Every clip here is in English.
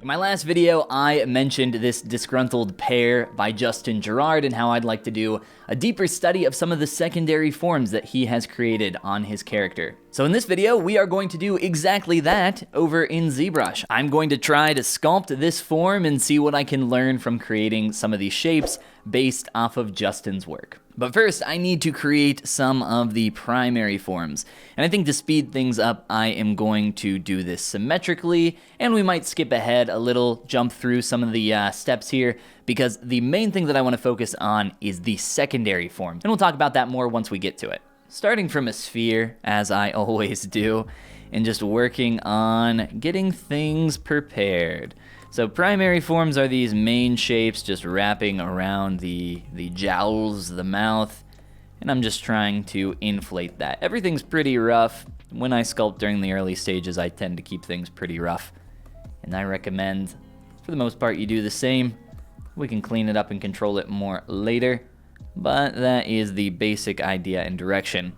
In my last video, I mentioned this disgruntled pear by Justin Gerard and how I'd like to do a deeper study of some of the secondary forms that he has created on his character. So in this video, we are going to do exactly that over in ZBrush. I'm going to try to sculpt this form and see what I can learn from creating some of these shapes based off of Justin's work. But first, I need to create some of the primary forms. And I think to speed things up, I am going to do this symmetrically, and we might skip ahead a little, jump through some of the steps here, because the main thing that I want to focus on is the secondary forms. And we'll talk about that more once we get to it. Starting from a sphere, as I always do, and just working on getting things prepared. So primary forms are these main shapes just wrapping around the jowls, the mouth, and I'm just trying to inflate that. Everything's pretty rough. When I sculpt during the early stages, I tend to keep things pretty rough, and I recommend, for the most part, you do the same. We can clean it up and control it more later, but that is the basic idea and direction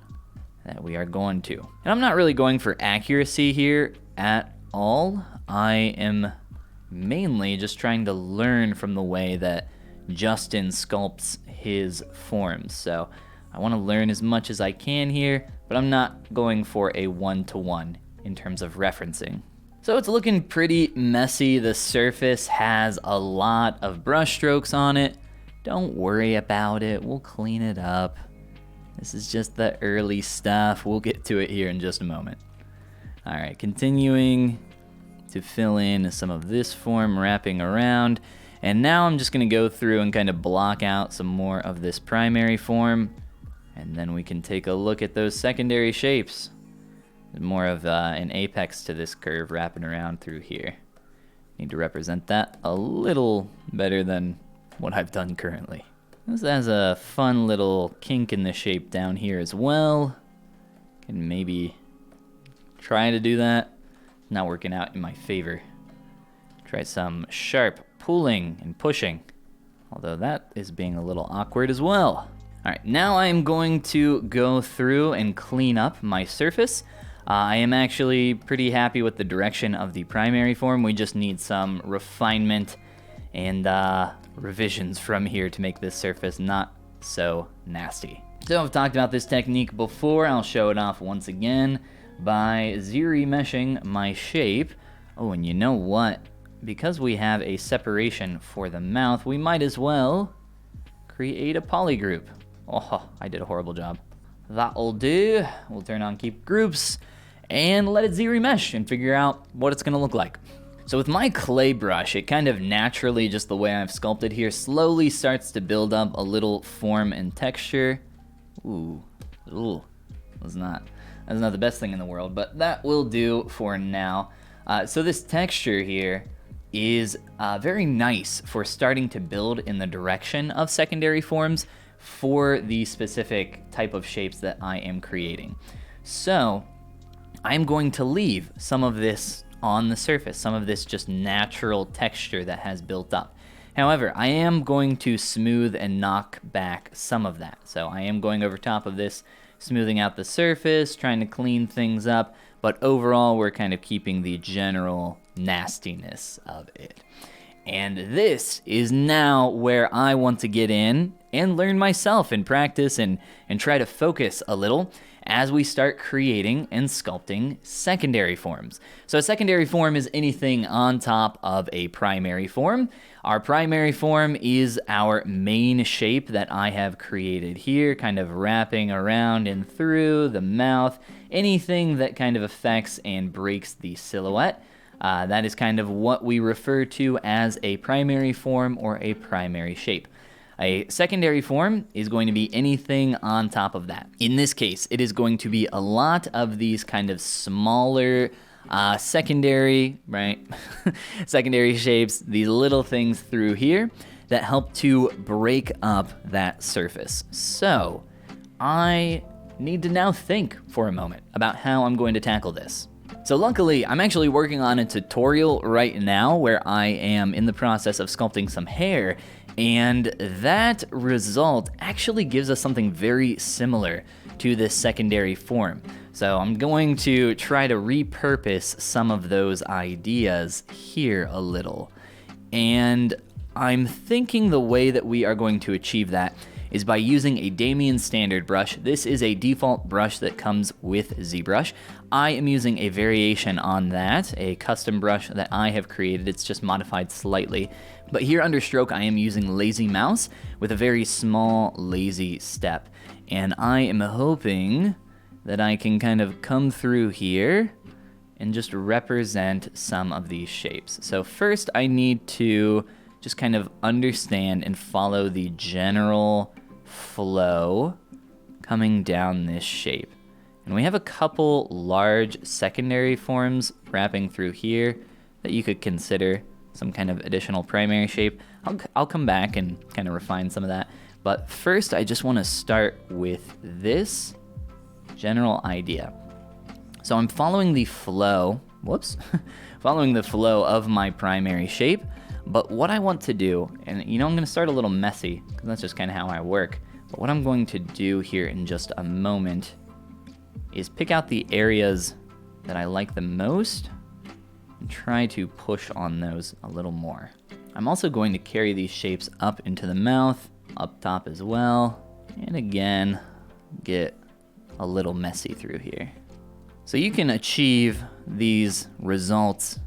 that we are going to. And I'm not really going for accuracy here at all. I am mainly just trying to learn from the way that Justin sculpts his forms. So I want to learn as much as I can here, but I'm not going for a one-to-one in terms of referencing. So it's looking pretty messy. The surface has a lot of brush strokes on it. Don't worry about it. We'll clean it up. This is just the early stuff. We'll get to it here in just a moment. All right, continuing to fill in some of this form wrapping around. And now I'm just gonna go through and kind of block out some more of this primary form, and then we can take a look at those secondary shapes. There's more of an apex to this curve wrapping around through here. Need to represent that a little better than what I've done currently. This has a fun little kink in the shape down here as well. Can maybe try to do that. Not working out in my favor. Try some sharp pulling and pushing, although that is being a little awkward as well. All right, now I am going to go through and clean up my surface. I am actually pretty happy with the direction of the primary form. We just need some refinement and revisions from here to make this surface not so nasty. So I've talked about this technique before. I'll show it off once again by Z-remeshing my shape. Oh, and you know what? Because we have a separation for the mouth, we might as well create a polygroup. Oh, I did a horrible job. That'll do. We'll turn on keep groups and let it Z-remesh and figure out what it's gonna look like. So with my clay brush, it kind of naturally, just the way I've sculpted here, slowly starts to build up a little form and texture. Ooh, that's not the best thing in the world, but that will do for now. So this texture here is very nice for starting to build in the direction of secondary forms for the specific type of shapes that I am creating. So I'm going to leave some of this on the surface, some of this just natural texture that has built up. However, I am going to smooth and knock back some of that. So I am going over top of this, smoothing out the surface, trying to clean things up, but overall we're kind of keeping the general nastiness of it. And this is now where I want to get in and learn myself and practice and try to focus a little as we start creating and sculpting secondary forms. So a secondary form is anything on top of a primary form. Our primary form is our main shape that I have created here, kind of wrapping around and through the mouth, anything that kind of affects and breaks the silhouette. That is kind of what we refer to as a primary form or a primary shape. A secondary form is going to be anything on top of that. In this case, it is going to be a lot of these kind of smaller secondary, right? secondary shapes, these little things through here that help to break up that surface. So I need to now think for a moment about how I'm going to tackle this. So luckily, I'm actually working on a tutorial right now where I am in the process of sculpting some hair, and that result actually gives us something very similar to this secondary form. So I'm going to try to repurpose some of those ideas here a little. And I'm thinking the way that we are going to achieve that is by using a Damien standard brush. This is a default brush that comes with ZBrush. I am using a variation on that, a custom brush that I have created. It's just modified slightly. But here under stroke, I am using lazy mouse with a very small lazy step. And I am hoping that I can kind of come through here and just represent some of these shapes. So first I need to just kind of understand and follow the general flow coming down this shape. And we have a couple large secondary forms wrapping through here that you could consider some kind of additional primary shape. I'll come back and kind of refine some of that. But first I just want to start with this general idea. So I'm following the flow, following the flow of my primary shape. But what I want to do, and I'm going to start a little messy, because that's just kind of how I work. But what I'm going to do here in just a moment is pick out the areas that I like the most and try to push on those a little more. I'm also going to carry these shapes up into the mouth, up top as well, and again, get a little messy through here. So you can achieve these results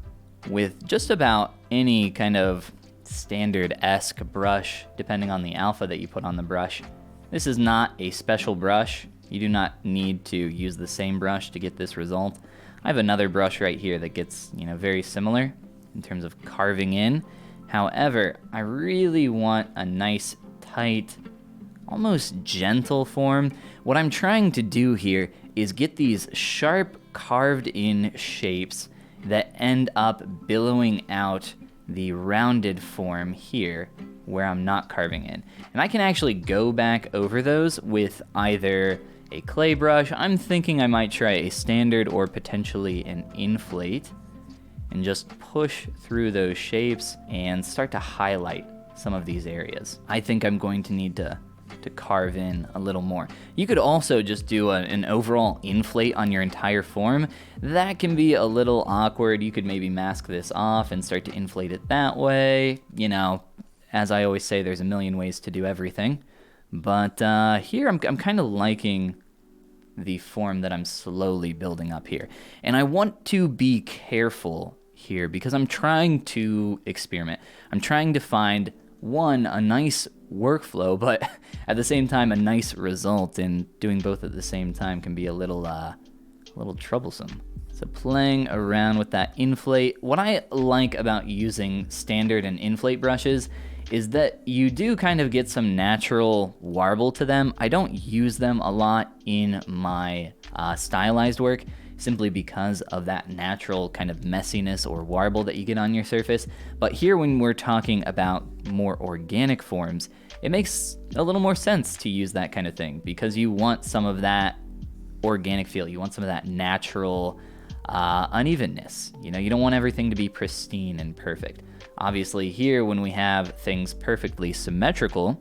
with just about any kind of standard-esque brush, depending on the alpha that you put on the brush. This is not a special brush. You do not need to use the same brush to get this result. I have another brush right here that gets, very similar in terms of carving in. However, I really want a nice, tight, almost gentle form. What I'm trying to do here is get these sharp, carved-in shapes that end up billowing out the rounded form here where I'm not carving in. And I can actually go back over those with either a clay brush. I'm thinking I might try a standard or potentially an inflate and just push through those shapes and start to highlight some of these areas. I think I'm going to need to carve in a little more. You could also just do an overall inflate on your entire form. That can be a little awkward. You could maybe mask this off and start to inflate it that way. As I always say, there's a million ways to do everything. But here I'm kind of liking the form that I'm slowly building up here. And I want to be careful here because I'm trying to experiment. I'm trying to find, one, a nice workflow, but at the same time a nice result, and doing both at the same time can be a little troublesome. So playing around with that inflate. What I like about using standard and inflate brushes is that you do kind of get some natural warble to them. I don't use them a lot in my stylized work simply because of that natural kind of messiness or warble that you get on your surface. But here when we're talking about more organic forms, it makes a little more sense to use that kind of thing because you want some of that organic feel. You want some of that natural unevenness. You don't want everything to be pristine and perfect. Obviously here when we have things perfectly symmetrical,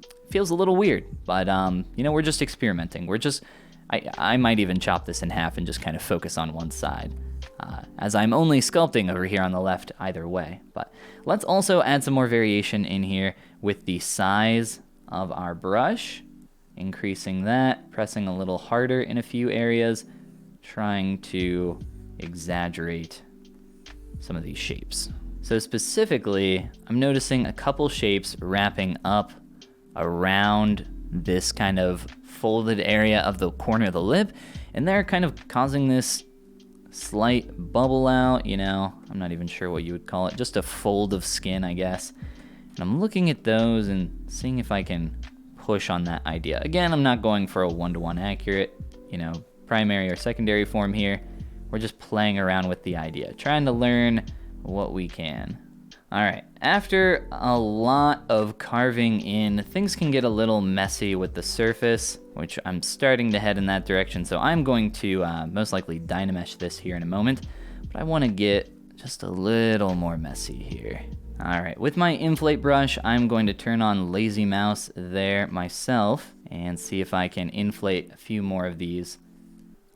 it feels a little weird, but we're just experimenting. I might even chop this in half and just kind of focus on one side, as I'm only sculpting over here on the left either way. But let's also add some more variation in here with the size of our brush, increasing that, pressing a little harder in a few areas, trying to exaggerate some of these shapes. So specifically, I'm noticing a couple shapes wrapping up around this kind of folded area of the corner of the lip, and they're kind of causing this slight bubble out, I'm not even sure what you would call it, just a fold of skin, I guess. And I'm looking at those and seeing if I can push on that idea. Again, I'm not going for a one-to-one accurate, primary or secondary form here. We're just playing around with the idea, trying to learn what we can. All right, after a lot of carving in, things can get a little messy with the surface, which I'm starting to head in that direction. So I'm going to most likely Dynamesh this here in a moment, but I want to get just a little more messy here. All right, with my inflate brush, I'm going to turn on lazy mouse there myself and see if I can inflate a few more of these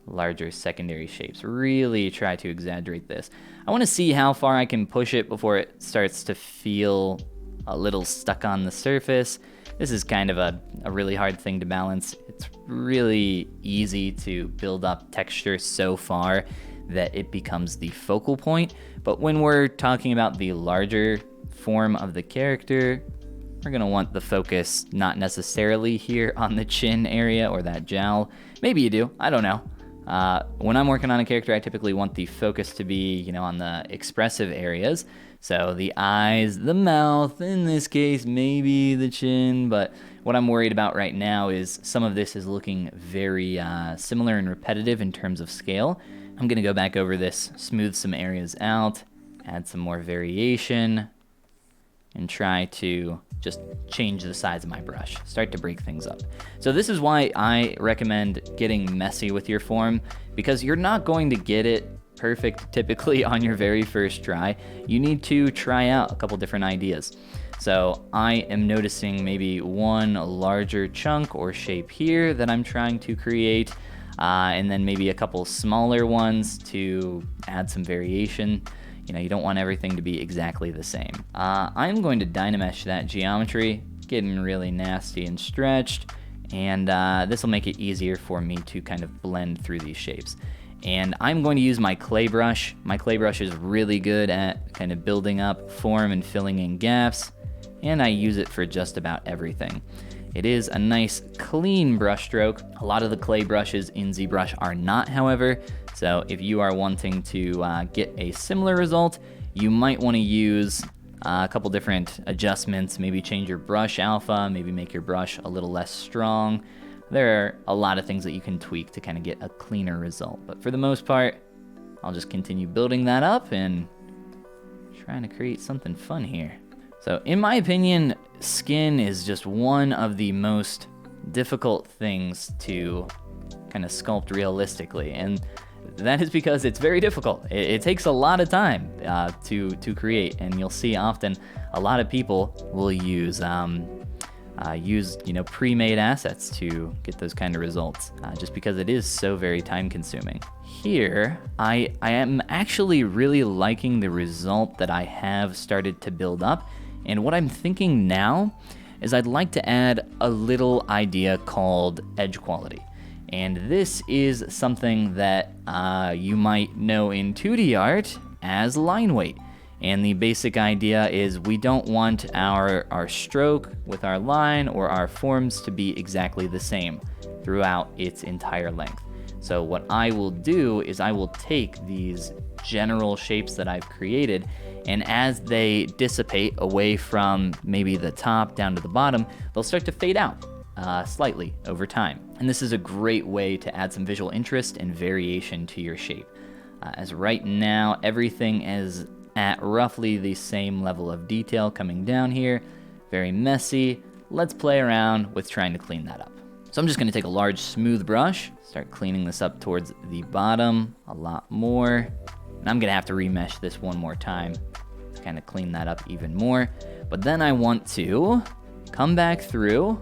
larger secondary shapes. Really try to exaggerate this. I want to see how far I can push it before it starts to feel a little stuck on the surface. This is kind of a really hard thing to balance. It's really easy to build up texture so far that it becomes the focal point. But when we're talking about the larger form of the character, we're gonna want the focus not necessarily here on the chin area or that jowl. Maybe you do, I don't know. When I'm working on a character, I typically want the focus to be, on the expressive areas. So the eyes, the mouth, in this case, maybe the chin. But what I'm worried about right now is some of this is looking very similar and repetitive in terms of scale. I'm gonna go back over this, smooth some areas out, add some more variation, and try to just change the size of my brush, start to break things up. So this is why I recommend getting messy with your form, because you're not going to get it perfect typically on your very first try. You need to try out a couple different ideas. So I am noticing maybe one larger chunk or shape here that I'm trying to create, and then maybe a couple smaller ones to add some variation. You don't want everything to be exactly the same. I'm going to Dynamesh that geometry, getting really nasty and stretched, and this will make it easier for me to kind of blend through these shapes. And I'm going to use my clay brush. My clay brush is really good at kind of building up form and filling in gaps, and I use it for just about everything. It is a nice clean brush stroke. A lot of the clay brushes in ZBrush are not, however, so if you are wanting to get a similar result, you might want to use a couple different adjustments, maybe change your brush alpha, maybe make your brush a little less strong. There are a lot of things that you can tweak to kind of get a cleaner result, but for the most part, I'll just continue building that up and trying to create something fun here. So in my opinion, skin is just one of the most difficult things to kind of sculpt realistically, and that is because it's very difficult. It takes a lot of time to create, and you'll see often a lot of people will use pre-made assets to get those kind of results, just because it is so very time consuming. Here, I am actually really liking the result that I have started to build up, and what I'm thinking now is I'd like to add a little idea called edge quality. And this is something that you might know in 2D art as line weight. And the basic idea is we don't want our stroke with our line or our forms to be exactly the same throughout its entire length. So what I will do is I will take these general shapes that I've created, and as they dissipate away from maybe the top down to the bottom, they'll start to fade out slightly over time. And this is a great way to add some visual interest and variation to your shape. As right now, everything is at roughly the same level of detail coming down here. Very messy. Let's play around with trying to clean that up. So I'm just gonna take a large smooth brush, start cleaning this up towards the bottom a lot more. And I'm gonna have to remesh this one more time to kind of clean that up even more. But then I want to come back through.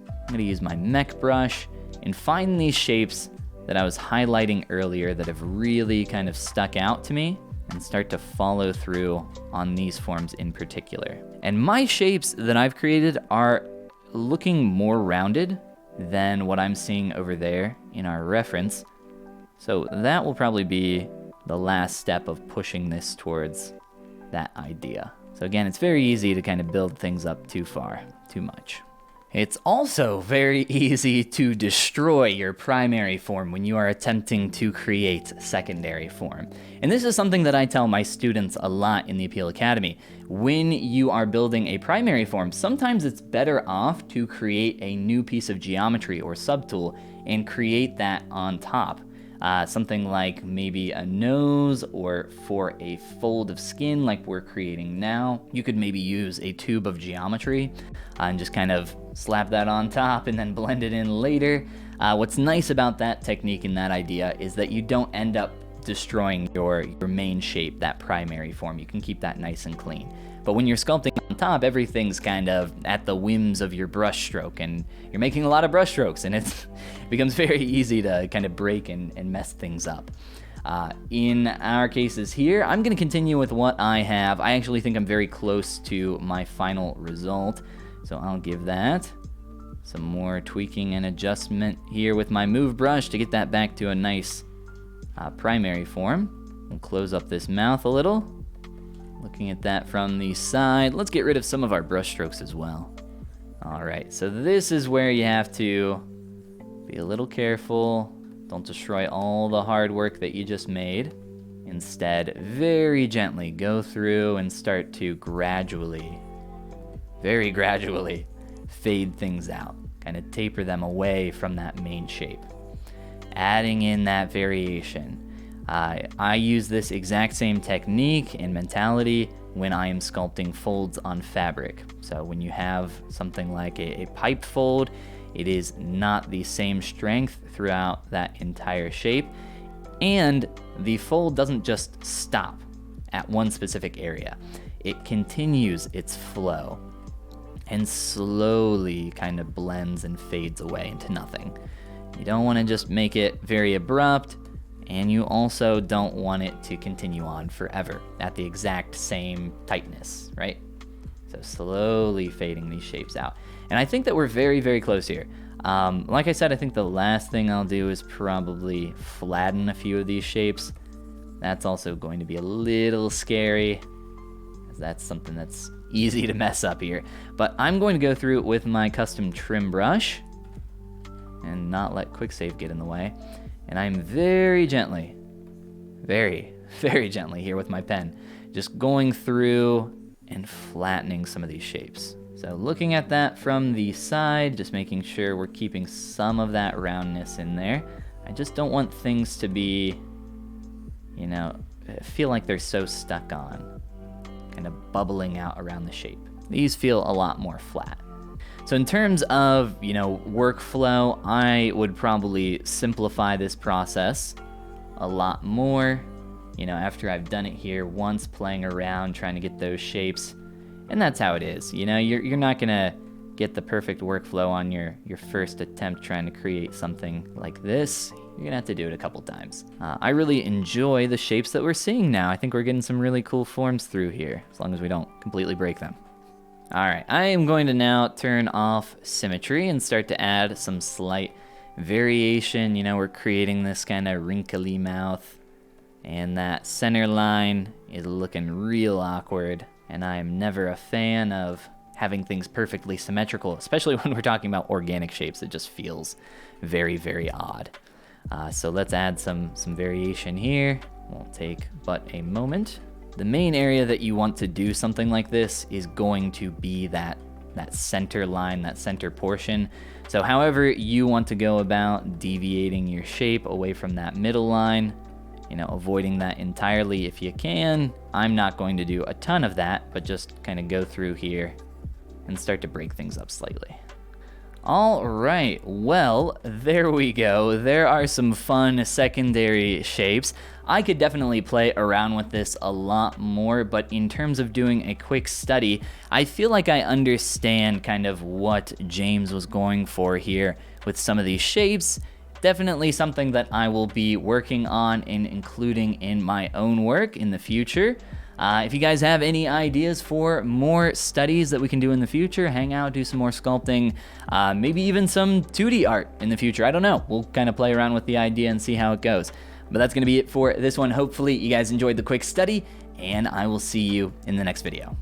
I'm gonna use my mech brush and find these shapes that I was highlighting earlier that have really kind of stuck out to me, and start to follow through on these forms in particular. And my shapes that I've created are looking more rounded than what I'm seeing over there in our reference. So that will probably be the last step of pushing this towards that idea. So again, it's very easy to kind of build things up too far, too much. It's also very easy to destroy your primary form when you are attempting to create secondary form. And this is something that I tell my students a lot in the Appeal Academy. When you are building a primary form, sometimes it's better off to create a new piece of geometry or subtool and create that on top. Something like maybe a nose, or for a fold of skin like we're creating now, you could maybe use a tube of geometry and just kind of slap that on top and then blend it in later. What's nice about that technique and that idea is that you don't end up destroying your main shape, that primary form. You can keep that nice and clean. But when you're sculpting on top, everything's kind of at the whims of your brush stroke, and you're making a lot of brush strokes, and it becomes very easy to kind of break and mess things up. In our cases here, I'm going to continue with what I have. I actually think I'm very close to my final result, so I'll give that some more tweaking and adjustment here with my move brush to get that back to a nice primary form. We'll close up this mouth a little. Looking at that from the side, let's get rid of some of our brush strokes as well. All right, so this is where you have to be a little careful. Don't destroy all the hard work that you just made. Instead, very gently go through and start to gradually, very gradually, fade things out. Kind of taper them away from that main shape. Adding in that variation. I use this exact same technique and mentality when I am sculpting folds on fabric. So when you have something like a pipe fold, it is not the same strength throughout that entire shape, and the fold doesn't just stop at one specific area. It continues its flow and slowly kind of blends and fades away into nothing. You don't want to just make it very abrupt, and you also don't want it to continue on forever at the exact same tightness, right? So slowly fading these shapes out. And I think that we're very, very close here. Like I said, I think the last thing I'll do is probably flatten a few of these shapes. That's also going to be a little scary, because that's something that's easy to mess up here. But I'm going to go through it with my custom trim brush and not let quick save get in the way. And I'm very gently, very, very gently here with my pen, just going through and flattening some of these shapes. So looking at that from the side, just making sure we're keeping some of that roundness in there. I just don't want things to be, you know, feel like they're so stuck on, kind of bubbling out around the shape. These feel a lot more flat. So in terms of, you know, workflow, I would probably simplify this process a lot more, you know, after I've done it here once, playing around, trying to get those shapes. And that's how it is. You know, you're not gonna get the perfect workflow on your first attempt trying to create something like this. You're gonna have to do it a couple times. I really enjoy the shapes that we're seeing now. I think we're getting some really cool forms through here, as long as we don't completely break them. All right, I am going to now turn off symmetry and start to add some slight variation. You know, we're creating this kind of wrinkly mouth, and that center line is looking real awkward, and I am never a fan of having things perfectly symmetrical, especially when we're talking about organic shapes. It just feels very, very odd. So let's add some variation here. Won't take but a moment. The main area that you want to do something like this is going to be that center line, that center portion. So however you want to go about deviating your shape away from that middle line, you know, avoiding that entirely if you can. I'm not going to do a ton of that, but just kind of go through here and start to break things up slightly. All right, well, there we go. There are some fun secondary shapes. I could definitely play around with this a lot more, but in terms of doing a quick study, I feel like I understand kind of what James was going for here with some of these shapes. Definitely something that I will be working on and including in my own work in the future. If you guys have any ideas for more studies that we can do in the future, hang out, do some more sculpting, maybe even some 2D art in the future. I don't know. We'll kind of play around with the idea and see how it goes. But that's going to be it for this one. Hopefully you guys enjoyed the quick study, and I will see you in the next video.